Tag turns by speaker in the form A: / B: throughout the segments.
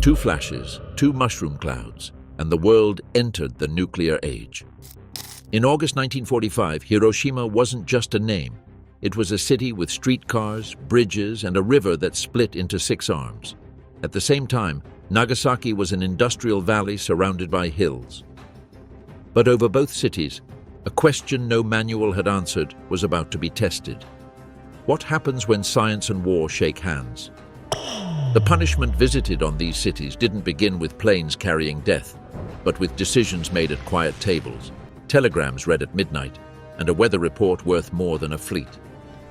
A: Two flashes, two mushroom clouds, and the world entered the nuclear age. In August 1945, Hiroshima wasn't just a name. It was a city with streetcars, bridges, and a river that split into 6 arms. At the same time, Nagasaki was an industrial valley surrounded by hills. But over both cities, a question no manual had answered was about to be tested. What happens when science and war shake hands? The punishment visited on these cities didn't begin with planes carrying death, but with decisions made at quiet tables, telegrams read at midnight, and a weather report worth more than a fleet.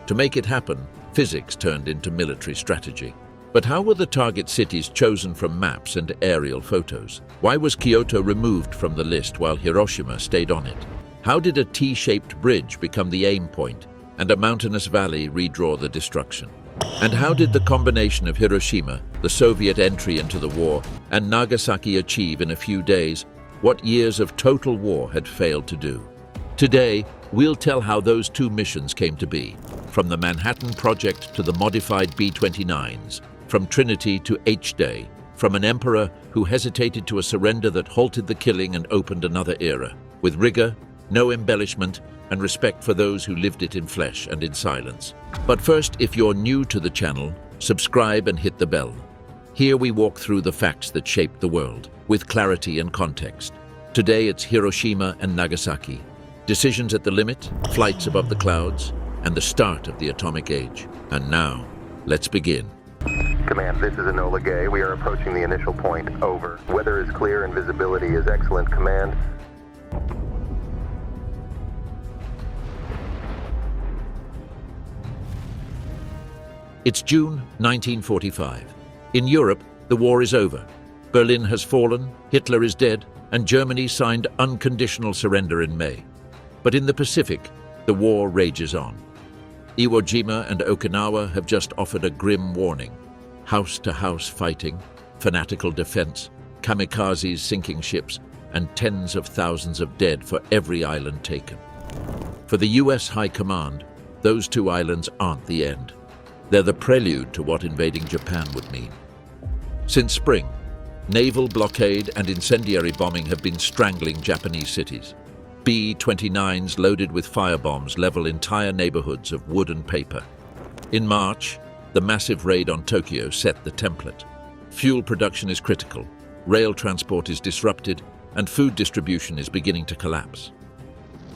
A: To make it happen, physics turned into military strategy. But how were the target cities chosen from maps and aerial photos? Why was Kyoto removed from the list while Hiroshima stayed on it? How did a T-shaped bridge become the aim point and a mountainous valley redraw the destruction? And how did the combination of Hiroshima, the Soviet entry into the war, and Nagasaki achieve in a few days what years of total war had failed to do? Today, we'll tell how those two missions came to be, from the Manhattan Project to the modified B-29s, from Trinity to H-Day, from an emperor who hesitated to a surrender that halted the killing and opened another era, with rigor, no embellishment, and respect for those who lived it in flesh and in silence. But first, if you're new to the channel, subscribe and hit the bell. Here we walk through the facts that shaped the world, with clarity and context. Today it's Hiroshima and Nagasaki, decisions at the limit, flights above the clouds, and the start of the atomic age. And now, let's begin.
B: Command, this is Enola Gay. We are approaching the initial point. Over. Weather is clear and visibility is excellent. Command.
A: It's June 1945. In Europe, the war is over. Berlin has fallen, Hitler is dead, and Germany signed unconditional surrender in May. But in the Pacific, the war rages on. Iwo Jima and Okinawa have just offered a grim warning. House-to-house fighting, fanatical defense, kamikazes sinking ships, and tens of thousands of dead for every island taken. For the US High Command, those two islands aren't the end. They're the prelude to what invading Japan would mean. Since spring, naval blockade and incendiary bombing have been strangling Japanese cities. B-29s loaded with firebombs level entire neighborhoods of wood and paper. In March, the massive raid on Tokyo set the template. Fuel production is critical, rail transport is disrupted, and food distribution is beginning to collapse.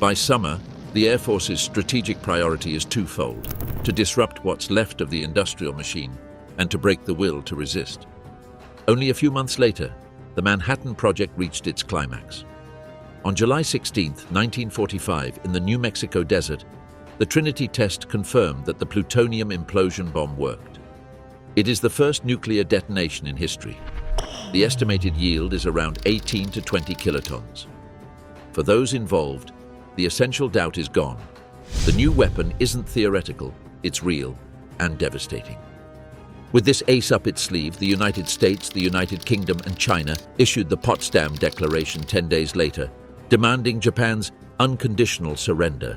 A: By summer, the Air Force's strategic priority is twofold: to disrupt what's left of the industrial machine and to break the will to resist. Only a few months later, the Manhattan Project reached its climax. On July 16, 1945, in the New Mexico desert, the Trinity test confirmed that the plutonium implosion bomb worked. It is the first nuclear detonation in history. The estimated yield is around 18 to 20 kilotons. For those involved, the essential doubt is gone. The new weapon isn't theoretical, it's real and devastating. With this ace up its sleeve, the United States, the United Kingdom, and China issued the Potsdam Declaration 10 days later, demanding Japan's unconditional surrender.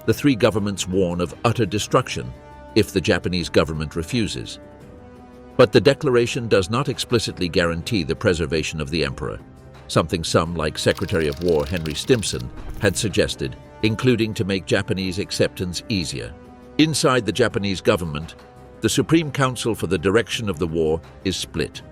A: The three governments warn of utter destruction if the Japanese government refuses. But the declaration does not explicitly guarantee the preservation of the emperor, something some, like Secretary of War Henry Stimson, had suggested, including to make Japanese acceptance easier. Inside the Japanese government, the Supreme Council for the direction of the war is split.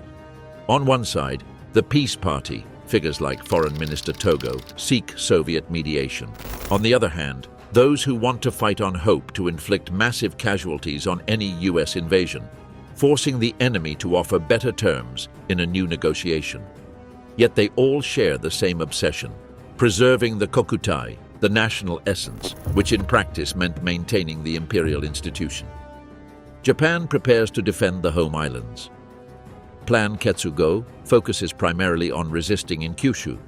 A: On one side, the Peace Party, figures like Foreign Minister Togo, seek Soviet mediation. On the other hand, those who want to fight on hope to inflict massive casualties on any US invasion, forcing the enemy to offer better terms in a new negotiation. Yet they all share the same obsession: preserving the kokutai, the national essence, which in practice meant maintaining the imperial institution. Japan prepares to defend the home islands. Plan Ketsugo focuses primarily on resisting in Kyushu,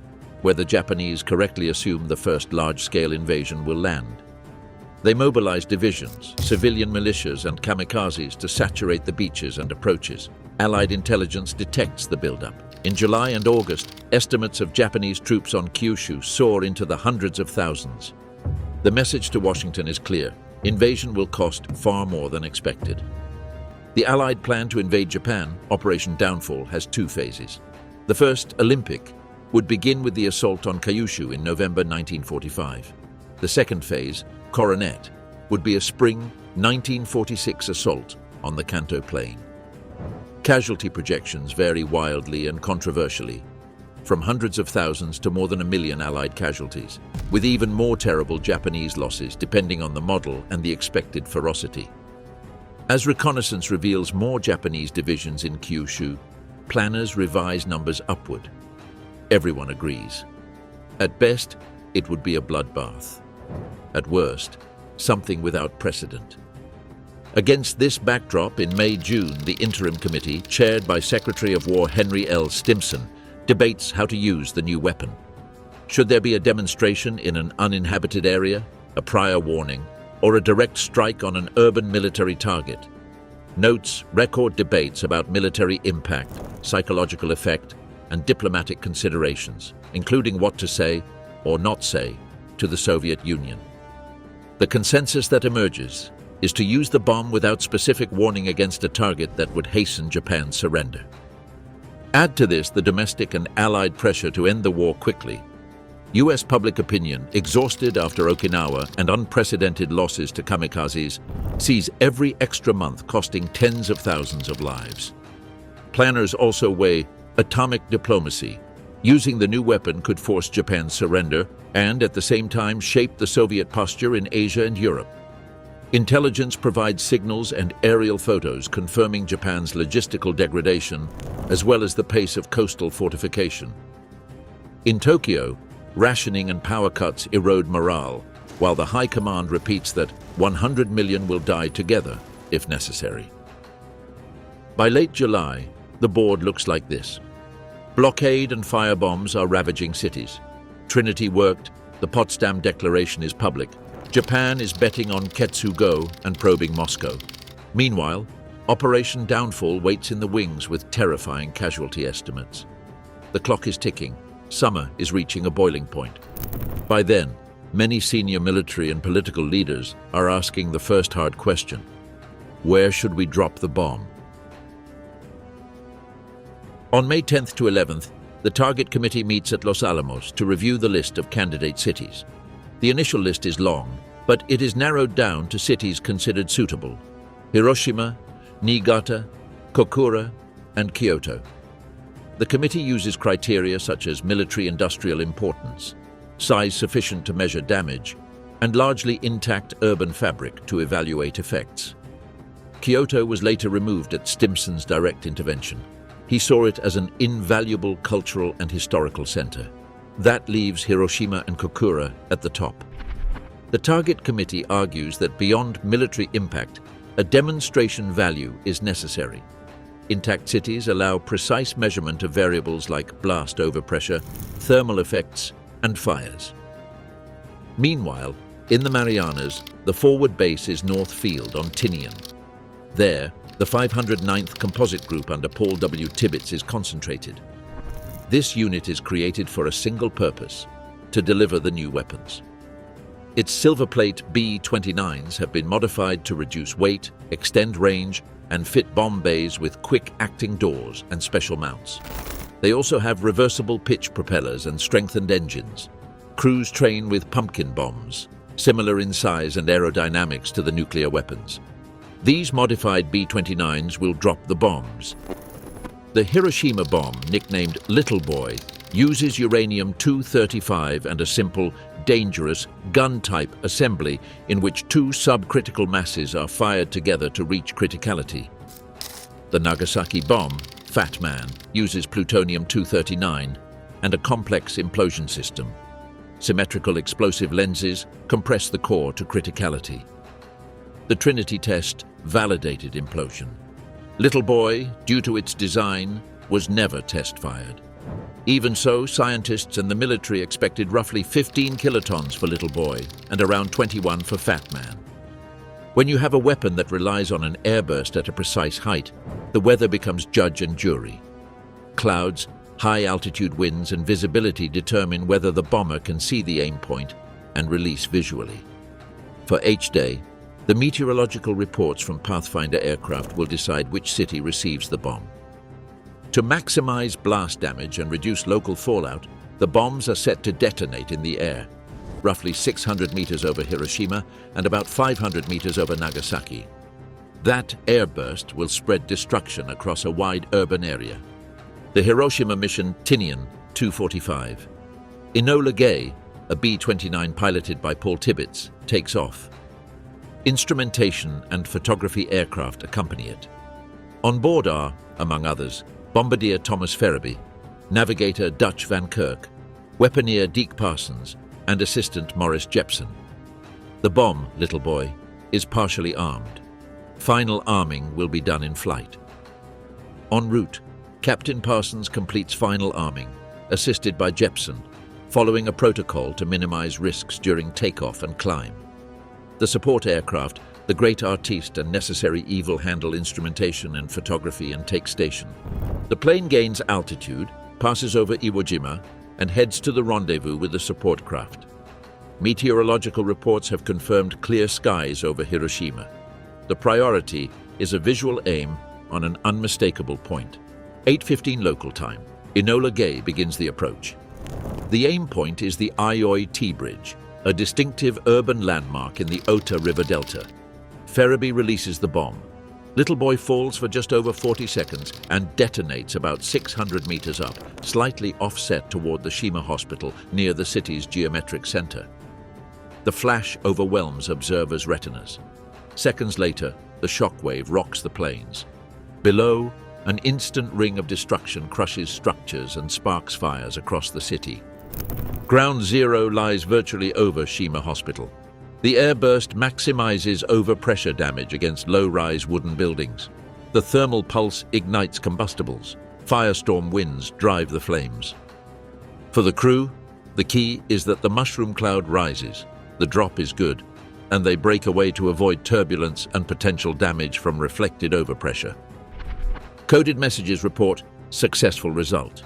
A: where the Japanese correctly assume the first large-scale invasion will land. They mobilize divisions, civilian militias, and kamikazes to saturate the beaches and approaches. Allied intelligence detects the buildup. In July and August, estimates of Japanese troops on Kyushu soar into the hundreds of thousands. The message to Washington is clear: invasion will cost far more than expected. The Allied plan to invade Japan, Operation Downfall, has two phases. The first, Olympic, would begin with the assault on Kyushu in November 1945. The second phase, Coronet, would be a spring 1946 assault on the Kanto Plain. Casualty projections vary wildly and controversially, from hundreds of thousands to more than 1 million Allied casualties, with even more terrible Japanese losses depending on the model and the expected ferocity. As reconnaissance reveals more Japanese divisions in Kyushu, planners revise numbers upward. Everyone agrees. At best, it would be a bloodbath. At worst, something without precedent. Against this backdrop, in May-June, the Interim Committee, chaired by Secretary of War Henry L. Stimson, debates how to use the new weapon. Should there be a demonstration in an uninhabited area, a prior warning, or a direct strike on an urban military target? Notes record debates about military impact, psychological effect, and diplomatic considerations, including what to say or not say to the Soviet Union. The consensus that emerges is to use the bomb without specific warning against a target that would hasten Japan's surrender. Add to this the domestic and Allied pressure to end the war quickly. US public opinion, exhausted after Okinawa and unprecedented losses to kamikazes, sees every extra month costing tens of thousands of lives. Planners also weigh atomic diplomacy. Using the new weapon could force Japan's surrender and, at the same time, shape the Soviet posture in Asia and Europe. Intelligence provides signals and aerial photos confirming Japan's logistical degradation, as well as the pace of coastal fortification. In Tokyo, rationing and power cuts erode morale, while the High Command repeats that 100 million will die together, if necessary. By late July, the board looks like this. Blockade and firebombs are ravaging cities. Trinity worked, the Potsdam Declaration is public. Japan is betting on Ketsugo and probing Moscow. Meanwhile, Operation Downfall waits in the wings with terrifying casualty estimates. The clock is ticking. Summer is reaching a boiling point. By then, many senior military and political leaders are asking the first hard question: where should we drop the bomb? On May 10th to 11th, the Target Committee meets at Los Alamos to review the list of candidate cities. The initial list is long, but it is narrowed down to cities considered suitable: Hiroshima, Niigata, Kokura, and Kyoto. The committee uses criteria such as military-industrial importance, size sufficient to measure damage, and largely intact urban fabric to evaluate effects. Kyoto was later removed at Stimson's direct intervention. He saw it as an invaluable cultural and historical center. That leaves Hiroshima and Kokura at the top. The Target Committee argues that beyond military impact, a demonstration value is necessary. Intact cities allow precise measurement of variables like blast overpressure, thermal effects, and fires. Meanwhile, in the Marianas, the forward base is North Field on Tinian. There, the 509th Composite Group under Paul W. Tibbets is concentrated. This unit is created for a single purpose: to deliver the new weapons. Its silverplate B-29s have been modified to reduce weight, extend range, and fit bomb bays with quick-acting doors and special mounts. They also have reversible pitch propellers and strengthened engines. Crews train with pumpkin bombs, similar in size and aerodynamics to the nuclear weapons. These modified B-29s will drop the bombs. The Hiroshima bomb, nicknamed Little Boy, uses uranium-235 and a simple, dangerous, gun-type assembly in which two subcritical masses are fired together to reach criticality. The Nagasaki bomb, Fat Man, uses plutonium-239 and a complex implosion system. Symmetrical explosive lenses compress the core to criticality. The Trinity test validated implosion. Little Boy, due to its design, was never test-fired. Even so, scientists and the military expected roughly 15 kilotons for Little Boy and around 21 for Fat Man. When you have a weapon that relies on an airburst at a precise height, the weather becomes judge and jury. Clouds, high-altitude winds, and visibility determine whether the bomber can see the aim point and release visually. For H-Day, The meteorological reports from Pathfinder aircraft will decide which city receives the bomb. To maximize blast damage and reduce local fallout, the bombs are set to detonate in the air, roughly 600 meters over Hiroshima and about 500 meters over Nagasaki. That airburst will spread destruction across a wide urban area. The Hiroshima mission Tinian 245. Enola Gay, a B-29 piloted by Paul Tibbets, takes off. Instrumentation and photography aircraft accompany it. On board are, among others, Bombardier Thomas Ferriby, navigator Dutch van Kirk, weaponeer Deke Parsons, and assistant Maurice Jepson. The bomb, little boy, is partially armed. Final arming will be done in flight. En route, Captain Parsons completes final arming, assisted by Jepson, following a protocol to minimize risks during takeoff and climb. The support aircraft, the Great Artiste and Necessary Evil, handle instrumentation and photography and take station. The plane gains altitude, passes over Iwo Jima, and heads to the rendezvous with the support craft. Meteorological reports have confirmed clear skies over Hiroshima. The priority is a visual aim on an unmistakable point. 8:15 local time. Enola Gay begins the approach. The aim point is the Aioi T-Bridge, a distinctive urban landmark in the Ota River Delta. Ferriby releases the bomb. Little boy falls for just over 40 seconds and detonates about 600 meters up, slightly offset toward the Shima Hospital near the city's geometric center. The flash overwhelms observers' retinas. Seconds later, the shockwave rocks the planes. Below, an instant ring of destruction crushes structures and sparks fires across the city. Ground Zero lies virtually over Shima Hospital. The airburst maximizes overpressure damage against low-rise wooden buildings. The thermal pulse ignites combustibles. Firestorm winds drive the flames. For the crew, the key is that the mushroom cloud rises, the drop is good, and they break away to avoid turbulence and potential damage from reflected overpressure. Coded messages report successful result.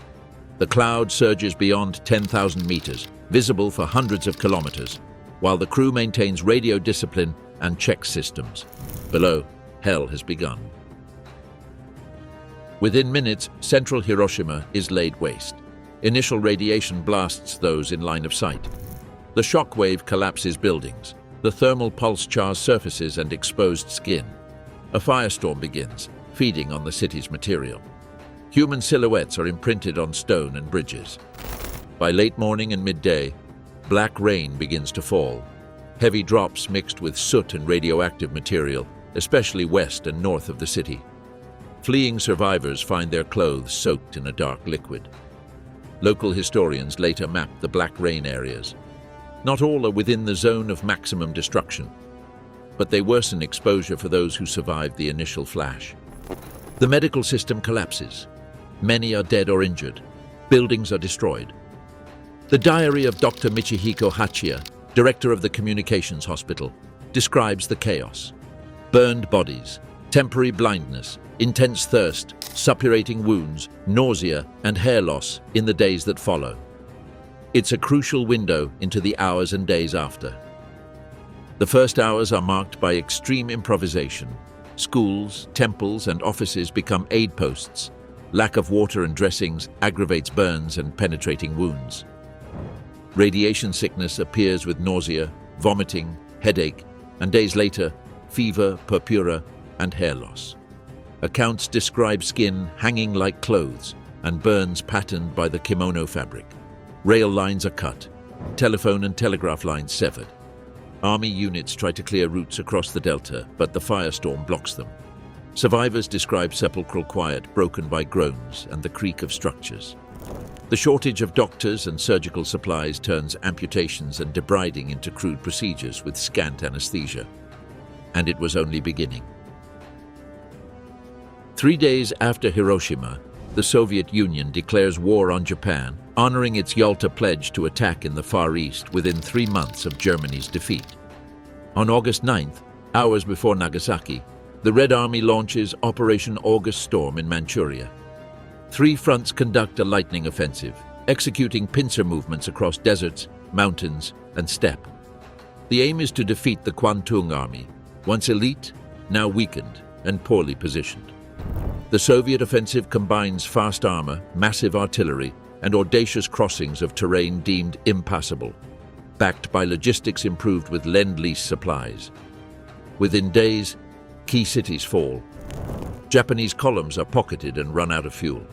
A: The cloud surges beyond 10,000 meters, visible for hundreds of kilometers, while the crew maintains radio discipline and checks systems. Below, hell has begun. Within minutes, central Hiroshima is laid waste. Initial radiation blasts those in line of sight. The shockwave collapses buildings. The thermal pulse chars surfaces and exposed skin. A firestorm begins, feeding on the city's material. Human silhouettes are imprinted on stone and bridges. By late morning and midday, black rain begins to fall. Heavy drops mixed with soot and radioactive material, especially west and north of the city. Fleeing survivors find their clothes soaked in a dark liquid. Local historians later mapped the black rain areas. Not all are within the zone of maximum destruction, but they worsen exposure for those who survived the initial flash. The medical system collapses. Many are dead or injured. Buildings are destroyed. The diary of Dr. Michihiko Hachiya, director of the communications hospital, describes the chaos. Burned bodies, temporary blindness, intense thirst, suppurating wounds, nausea, and hair loss in the days that follow. It's a crucial window into the hours and days after. The first hours are marked by extreme improvisation. Schools, temples, and offices become aid posts. Lack of water and dressings aggravates burns and penetrating wounds. Radiation sickness appears with nausea, vomiting, headache, and days later, fever, purpura, and hair loss. Accounts describe skin hanging like clothes and burns patterned by the kimono fabric. Rail lines are cut, telephone and telegraph lines severed. Army units try to clear routes across the delta, but the firestorm blocks them. Survivors describe sepulchral quiet broken by groans and the creak of structures. The shortage of doctors and surgical supplies turns amputations and debriding into crude procedures with scant anesthesia. And it was only beginning. 3 days after Hiroshima, the Soviet Union declares war on Japan, honoring its Yalta pledge to attack in the Far East within 3 months of Germany's defeat. On August 9th, hours before Nagasaki, the Red Army launches Operation August Storm in Manchuria. 3 fronts conduct a lightning offensive, executing pincer movements across deserts, mountains, and steppe. The aim is to defeat the Kwantung Army, once elite, now weakened and poorly positioned. The Soviet offensive combines fast armor, massive artillery, and audacious crossings of terrain deemed impassable, backed by logistics improved with Lend-Lease supplies. Within days, key cities fall. Japanese columns are pocketed and run out of fuel.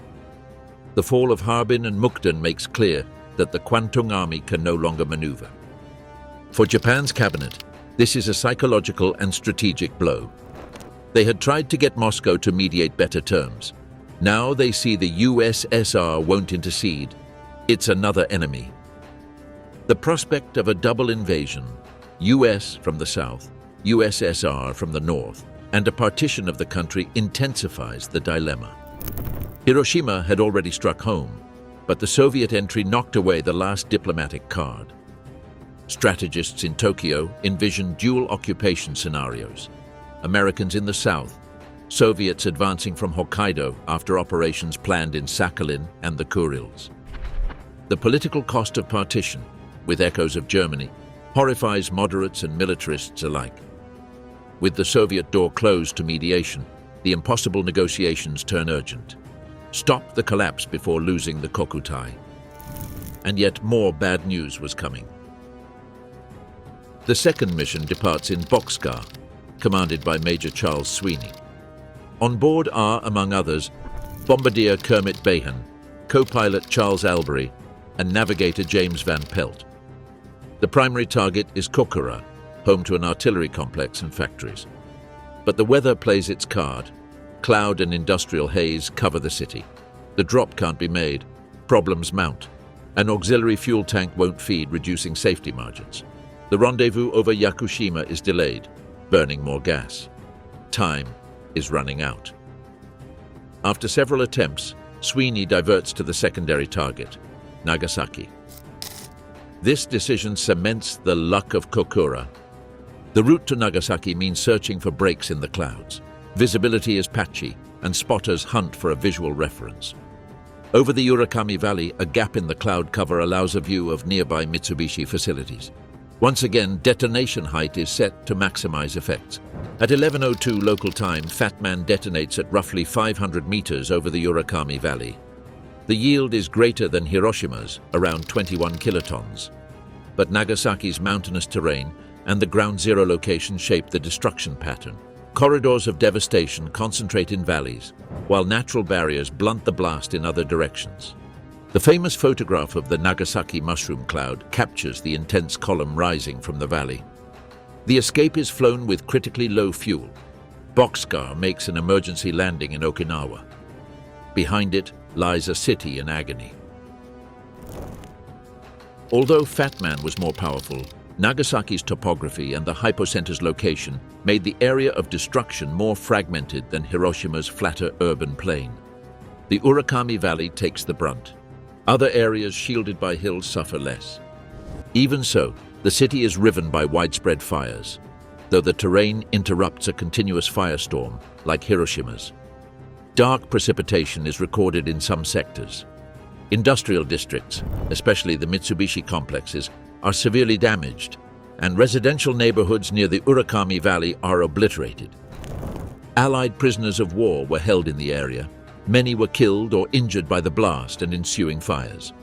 A: The fall of Harbin and Mukden makes clear that the Kwantung Army can no longer maneuver. For Japan's cabinet, this is a psychological and strategic blow. They had tried to get Moscow to mediate better terms. Now they see the USSR won't intercede. It's another enemy. The prospect of a double invasion, US from the south, USSR from the north, and a partition of the country intensifies the dilemma. Hiroshima had already struck home, but the Soviet entry knocked away the last diplomatic card. Strategists in Tokyo envisioned dual occupation scenarios. Americans in the south, Soviets advancing from Hokkaido after operations planned in Sakhalin and the Kurils. The political cost of partition, with echoes of Germany, horrifies moderates and militarists alike. With the Soviet door closed to mediation, the impossible negotiations turn urgent. Stop the collapse before losing the Kokutai. And yet more bad news was coming. The second mission departs in Bockscar, commanded by Major Charles Sweeney. On board are, among others, Bombardier Kermit Bahan, co-pilot Charles Albury, and navigator James Van Pelt. The primary target is Kokura, home to an artillery complex and factories. But the weather plays its card. Cloud and industrial haze cover the city. The drop can't be made. Problems mount. An auxiliary fuel tank won't feed, reducing safety margins. The rendezvous over Yakushima is delayed, burning more gas. Time is running out. After several attempts, Sweeney diverts to the secondary target, Nagasaki. This decision cements the luck of Kokura. The route to Nagasaki means searching for breaks in the clouds. Visibility is patchy, and spotters hunt for a visual reference. Over the Urakami Valley, a gap in the cloud cover allows a view of nearby Mitsubishi facilities. Once again, detonation height is set to maximize effects. At 11:02 local time, Fat Man detonates at roughly 500 meters over the Urakami Valley. The yield is greater than Hiroshima's, around 21 kilotons. But Nagasaki's mountainous terrain and the ground zero location shape the destruction pattern. Corridors of devastation concentrate in valleys, while natural barriers blunt the blast in other directions. The famous photograph of the Nagasaki mushroom cloud captures the intense column rising from the valley. The escape is flown with critically low fuel. Bockscar makes an emergency landing in Okinawa. Behind it lies a city in agony. Although Fat Man was more powerful, Nagasaki's topography and the hypocenter's location made the area of destruction more fragmented than Hiroshima's flatter urban plain. The Urakami Valley takes the brunt. Other areas shielded by hills suffer less. Even so, the city is riven by widespread fires, though the terrain interrupts a continuous firestorm like Hiroshima's. Dark precipitation is recorded in some sectors. Industrial districts, especially the Mitsubishi complexes, are severely damaged, and residential neighborhoods near the Urakami Valley are obliterated. Allied prisoners of war were held in the area. Many were killed or injured by the blast and ensuing fires.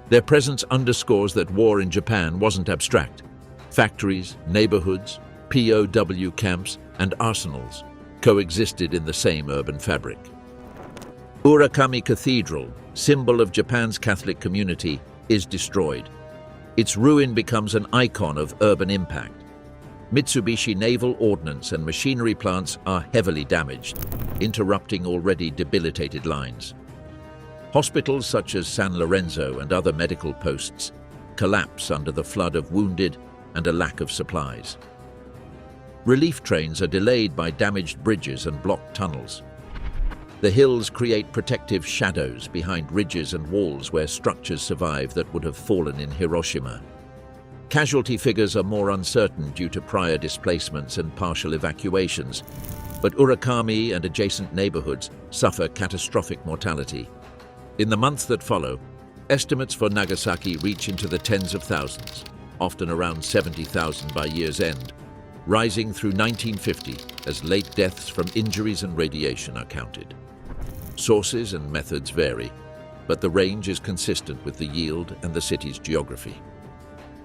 A: Their presence underscores that war in Japan wasn't abstract. Factories, neighborhoods, POW camps, and arsenals coexisted in the same urban fabric. Urakami Cathedral, symbol of Japan's Catholic community, is destroyed. Its ruin becomes an icon of urban impact. Mitsubishi naval ordnance and machinery plants are heavily damaged, interrupting already debilitated lines. Hospitals such as San Lorenzo and other medical posts collapse under the flood of wounded and a lack of supplies. Relief trains are delayed by damaged bridges and blocked tunnels. The hills create protective shadows behind ridges and walls where structures survive that would have fallen in Hiroshima. Casualty figures are more uncertain due to prior displacements and partial evacuations, but Urakami and adjacent neighborhoods suffer catastrophic mortality. In the months that follow, estimates for Nagasaki reach into the tens of thousands, often around 70,000 by year's end. rising through 1950 as late deaths from injuries and radiation are counted. Sources and methods vary, but the range is consistent with the yield and the city's geography.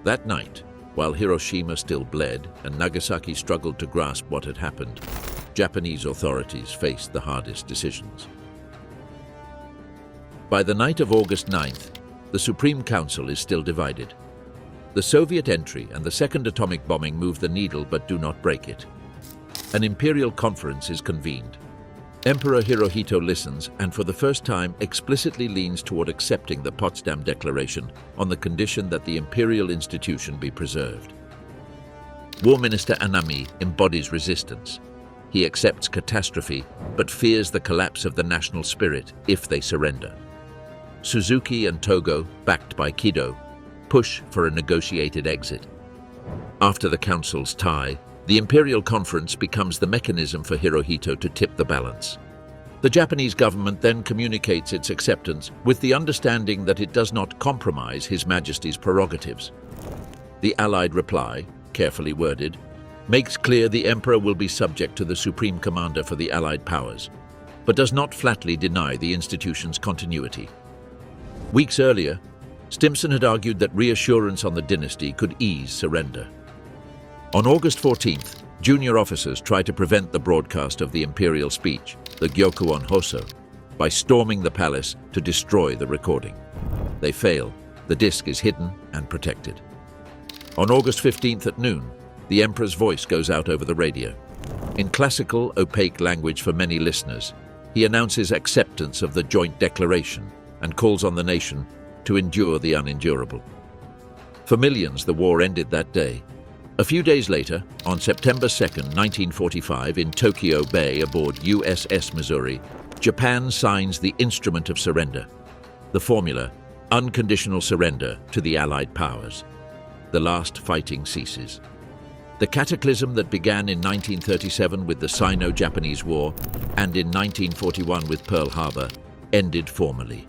A: That night, while Hiroshima still bled and Nagasaki struggled to grasp what had happened, Japanese authorities faced the hardest decisions. By the night of August 9th, the Supreme Council is still divided. The Soviet entry and the second atomic bombing move the needle but do not break it. An imperial conference is convened. Emperor Hirohito listens and for the first time explicitly leans toward accepting the Potsdam Declaration on the condition that the imperial institution be preserved. War Minister Anami embodies resistance. He accepts catastrophe but fears the collapse of the national spirit if they surrender. Suzuki and Togo, backed by Kido, push for a negotiated exit. After the council's tie, the Imperial Conference becomes the mechanism for Hirohito to tip the balance. The Japanese government then communicates its acceptance with the understanding that it does not compromise His Majesty's prerogatives. The Allied reply, carefully worded, makes clear the Emperor will be subject to the Supreme Commander for the Allied powers, but does not flatly deny the institution's continuity. Weeks earlier, Stimson had argued that reassurance on the dynasty could ease surrender. On August 14th, junior officers tried to prevent the broadcast of the imperial speech, the Gyokuon Hoso, by storming the palace to destroy the recording. They fail. The disc is hidden and protected. On August 15th at noon, the Emperor's voice goes out over the radio. In classical, opaque language for many listeners, he announces acceptance of the joint declaration and calls on the nation to endure the unendurable. For millions, the war ended that day. A few days later, on September 2nd, 1945, in Tokyo Bay aboard USS Missouri, Japan signs the Instrument of Surrender, the formula, unconditional surrender to the Allied powers. The last fighting ceases. The cataclysm that began in 1937 with the Sino-Japanese War and in 1941 with Pearl Harbor ended formally.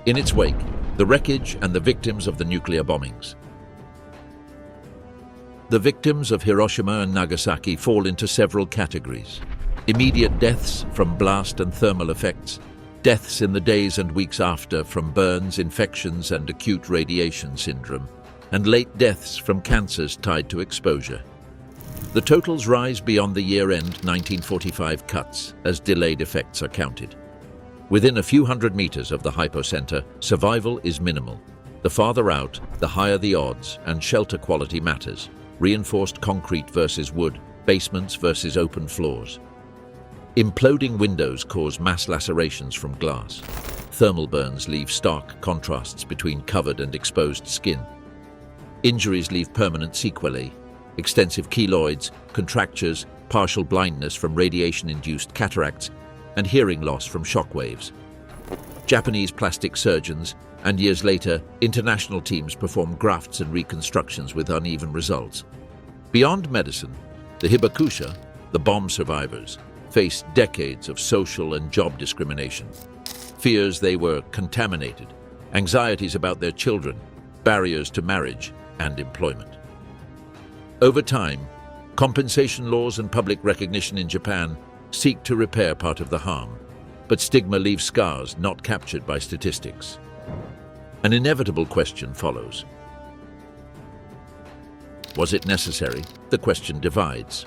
A: In its wake, the wreckage and the victims of the nuclear bombings. The victims of Hiroshima and Nagasaki fall into several categories. Immediate deaths from blast and thermal effects, deaths in the days and weeks after from burns, infections, and acute radiation syndrome, and late deaths from cancers tied to exposure. The totals rise beyond the year-end 1945 cuts as delayed effects are counted. Within a few hundred meters of the hypocenter, survival is minimal. The farther out, the higher the odds, and shelter quality matters. Reinforced concrete versus wood, basements versus open floors. Imploding windows cause mass lacerations from glass. Thermal burns leave stark contrasts between covered and exposed skin. Injuries leave permanent sequelae, extensive keloids, contractures, partial blindness from radiation-induced cataracts, and hearing loss from shockwaves. Japanese plastic surgeons, and years later, international teams perform grafts and reconstructions with uneven results. Beyond medicine, the hibakusha, the bomb survivors, faced decades of social and job discrimination. Fears they were contaminated, anxieties about their children, barriers to marriage and employment. Over time, compensation laws and public recognition in Japan seek to repair part of the harm, but stigma leaves scars not captured by statistics. An inevitable question follows. Was it necessary? The question divides.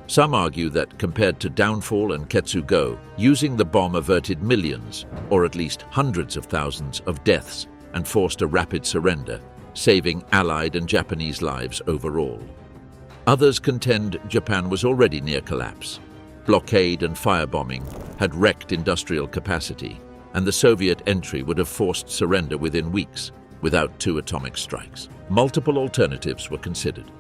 A: Some argue that compared to Downfall and Ketsugo, using the bomb averted millions, or at least hundreds of thousands, of deaths and forced a rapid surrender, saving Allied and Japanese lives overall. Others contend Japan was already near collapse. Blockade and firebombing had wrecked industrial capacity, and the Soviet entry would have forced surrender within weeks, without 2 atomic strikes. Multiple alternatives were considered.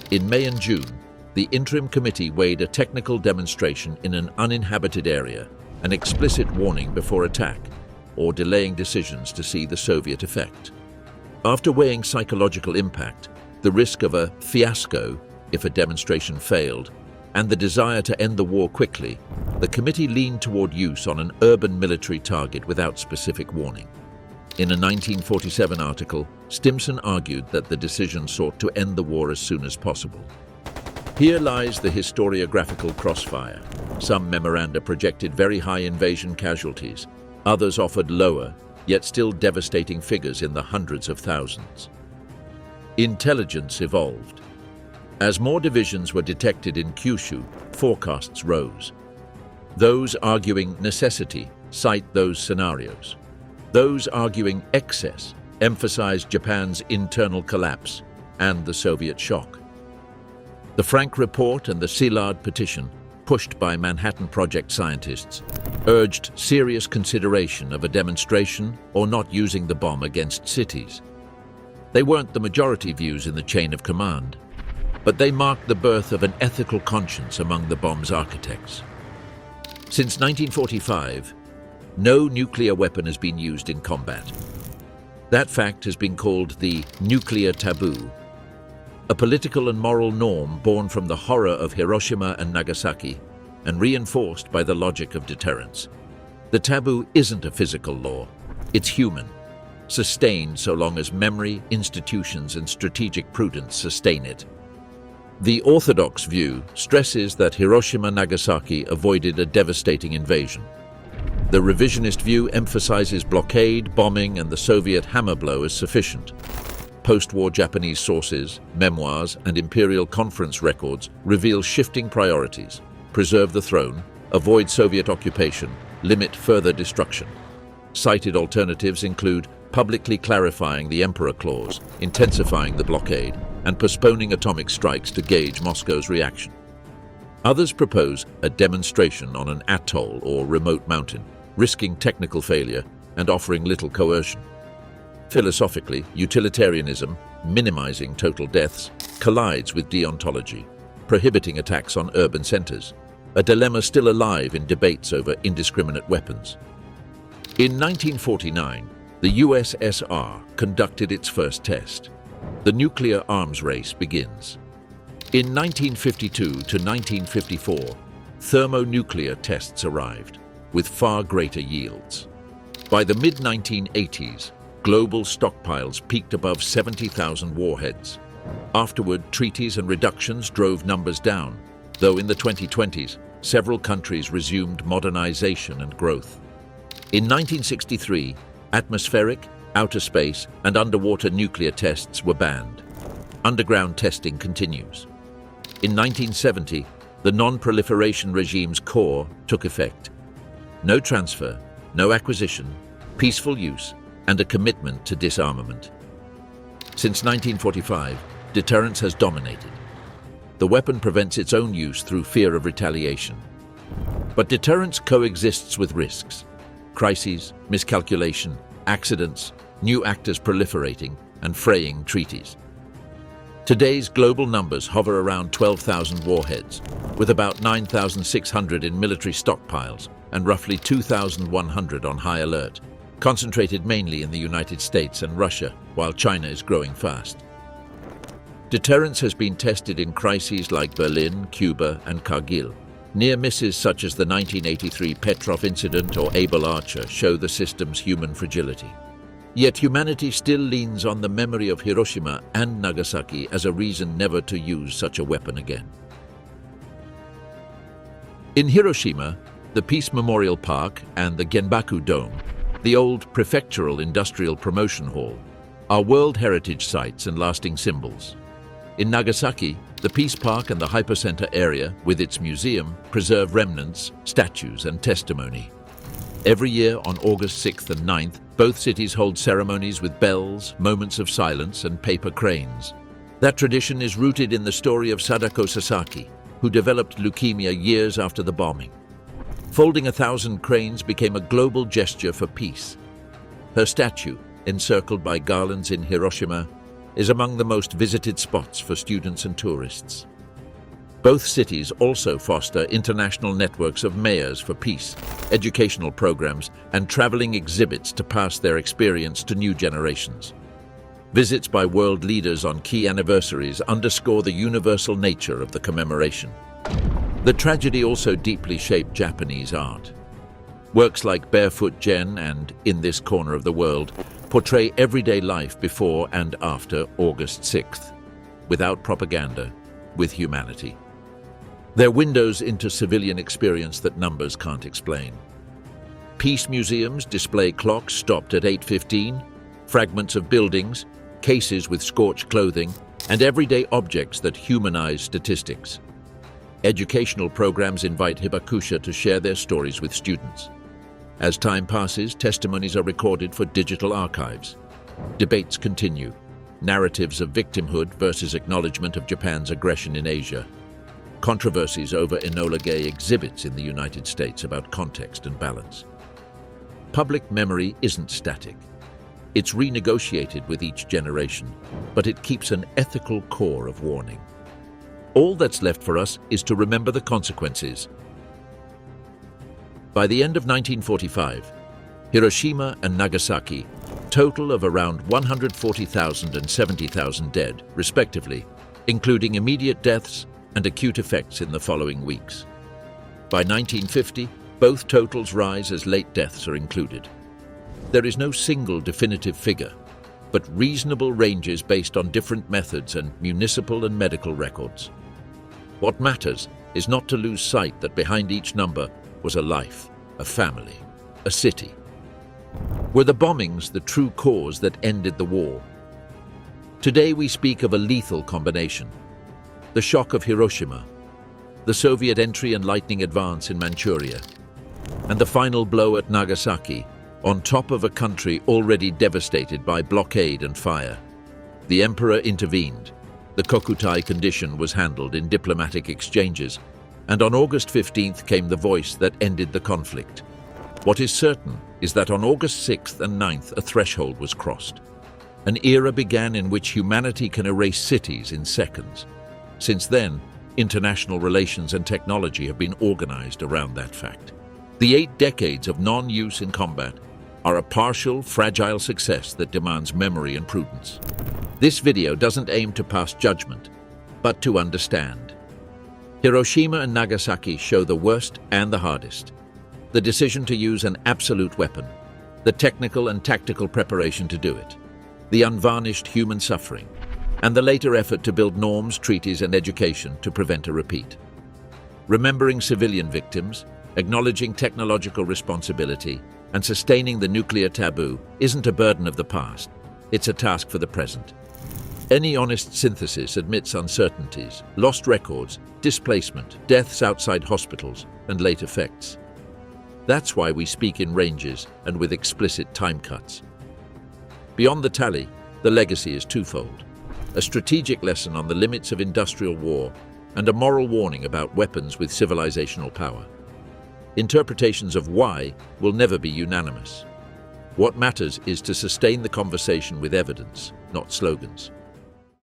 A: In May and June, the interim committee weighed a technical demonstration in an uninhabited area, an explicit warning before attack, or delaying decisions to see the Soviet effect. After weighing psychological impact, the risk of a fiasco if a demonstration failed, and the desire to end the war quickly, the committee leaned toward use on an urban military target without specific warning. In a 1947 article, Stimson argued that the decision sought to end the war as soon as possible. Here lies the historiographical crossfire. Some memoranda projected very high invasion casualties. Others offered lower, yet still devastating figures in the hundreds of thousands. Intelligence evolved. As more divisions were detected in Kyushu, forecasts rose. Those arguing necessity cite those scenarios. Those arguing excess emphasize Japan's internal collapse and the Soviet shock. The Frank Report and the Szilard Petition, pushed by Manhattan Project scientists, urged serious consideration of a demonstration or not using the bomb against cities. They weren't the majority views in the chain of command, but they marked the birth of an ethical conscience among the bomb's architects. Since 1945, no nuclear weapon has been used in combat. That fact has been called the nuclear taboo, a political and moral norm born from the horror of Hiroshima and Nagasaki and reinforced by the logic of deterrence. The taboo isn't a physical law, it's human, sustained so long as memory, institutions, and strategic prudence sustain it. The orthodox view stresses that Hiroshima-Nagasaki avoided a devastating invasion. The revisionist view emphasizes blockade, bombing, and the Soviet hammer blow as sufficient. Post-war Japanese sources, memoirs, and imperial conference records reveal shifting priorities: preserve the throne, avoid Soviet occupation, limit further destruction. Cited alternatives include publicly clarifying the Emperor Clause, intensifying the blockade, and postponing atomic strikes to gauge Moscow's reaction. Others propose a demonstration on an atoll or remote mountain, risking technical failure and offering little coercion. Philosophically, utilitarianism, minimizing total deaths, collides with deontology, prohibiting attacks on urban centers, a dilemma still alive in debates over indiscriminate weapons. In 1949, the USSR conducted its first test. The nuclear arms race begins. In 1952 to 1954, thermonuclear tests arrived, with far greater yields. By the mid-1980s, global stockpiles peaked above 70,000 warheads. Afterward, treaties and reductions drove numbers down, though in the 2020s, several countries resumed modernization and growth. In 1963, atmospheric, outer space, and underwater nuclear tests were banned. Underground testing continues. In 1970, the Non-Proliferation Regime's core took effect. No transfer, no acquisition, peaceful use, and a commitment to disarmament. Since 1945, deterrence has dominated. The weapon prevents its own use through fear of retaliation. But deterrence coexists with risks: crises, miscalculation, accidents, new actors proliferating, and fraying treaties. Today's global numbers hover around 12,000 warheads, with about 9,600 in military stockpiles and roughly 2,100 on high alert, concentrated mainly in the United States and Russia, while China is growing fast. Deterrence has been tested in crises like Berlin, Cuba, and Kargil. Near misses such as the 1983 Petrov incident or Able Archer show the system's human fragility. Yet humanity still leans on the memory of Hiroshima and Nagasaki as a reason never to use such a weapon again. In Hiroshima, the Peace Memorial Park and the Genbaku Dome, the old prefectural industrial promotion hall, are World Heritage sites and lasting symbols. In Nagasaki, the Peace Park and the Hypercenter area, with its museum, preserve remnants, statues, and testimony. Every year on August 6th and 9th, both cities hold ceremonies with bells, moments of silence, and paper cranes. That tradition is rooted in the story of Sadako Sasaki, who developed leukemia years after the bombing. Folding 1,000 cranes became a global gesture for peace. Her statue, encircled by garlands in Hiroshima, is among the most visited spots for students and tourists. Both cities also foster international networks of mayors for peace, educational programs, and traveling exhibits to pass their experience to new generations. Visits by world leaders on key anniversaries underscore the universal nature of the commemoration. The tragedy also deeply shaped Japanese art. Works like Barefoot Gen and In This Corner of the World portray everyday life before and after August 6th, without propaganda, with humanity. They're windows into civilian experience that numbers can't explain. Peace museums display clocks stopped at 8:15, fragments of buildings, cases with scorched clothing, and everyday objects that humanize statistics. Educational programs invite hibakusha to share their stories with students. As time passes, testimonies are recorded for digital archives. Debates continue. Narratives of victimhood versus acknowledgement of Japan's aggression in Asia. Controversies over Enola Gay exhibits in the United States about context and balance. Public memory isn't static. It's renegotiated with each generation, but it keeps an ethical core of warning. All that's left for us is to remember the consequences. By the end of 1945, Hiroshima and Nagasaki, total of around 140,000 and 70,000 dead, respectively, including immediate deaths and acute effects in the following weeks. By 1950, both totals rise as late deaths are included. There is no single definitive figure, but reasonable ranges based on different methods and municipal and medical records. What matters is not to lose sight that behind each number was a life, a family, a city. Were the bombings the true cause that ended the war? Today we speak of a lethal combination. The shock of Hiroshima, the Soviet entry and lightning advance in Manchuria, and the final blow at Nagasaki, on top of a country already devastated by blockade and fire. The emperor intervened. The Kokutai condition was handled in diplomatic exchanges, and on August 15th came the voice that ended the conflict. What is certain is that on August 6th and 9th a threshold was crossed. An era began in which humanity can erase cities in seconds. Since then, international relations and technology have been organized around that fact. The 8 decades of non-use in combat are a partial, fragile success that demands memory and prudence. This video doesn't aim to pass judgment, but to understand. Hiroshima and Nagasaki show the worst and the hardest. The decision to use an absolute weapon, the technical and tactical preparation to do it, the unvarnished human suffering, and the later effort to build norms, treaties, and education to prevent a repeat. Remembering civilian victims, acknowledging technological responsibility, and sustaining the nuclear taboo isn't a burden of the past, it's a task for the present. Any honest synthesis admits uncertainties, lost records, displacement, deaths outside hospitals, and late effects. That's why we speak in ranges and with explicit time cuts. Beyond the tally, the legacy is twofold: a strategic lesson on the limits of industrial war and a moral warning about weapons with civilizational power. Interpretations of why will never be unanimous. What matters is to sustain the conversation with evidence, not slogans.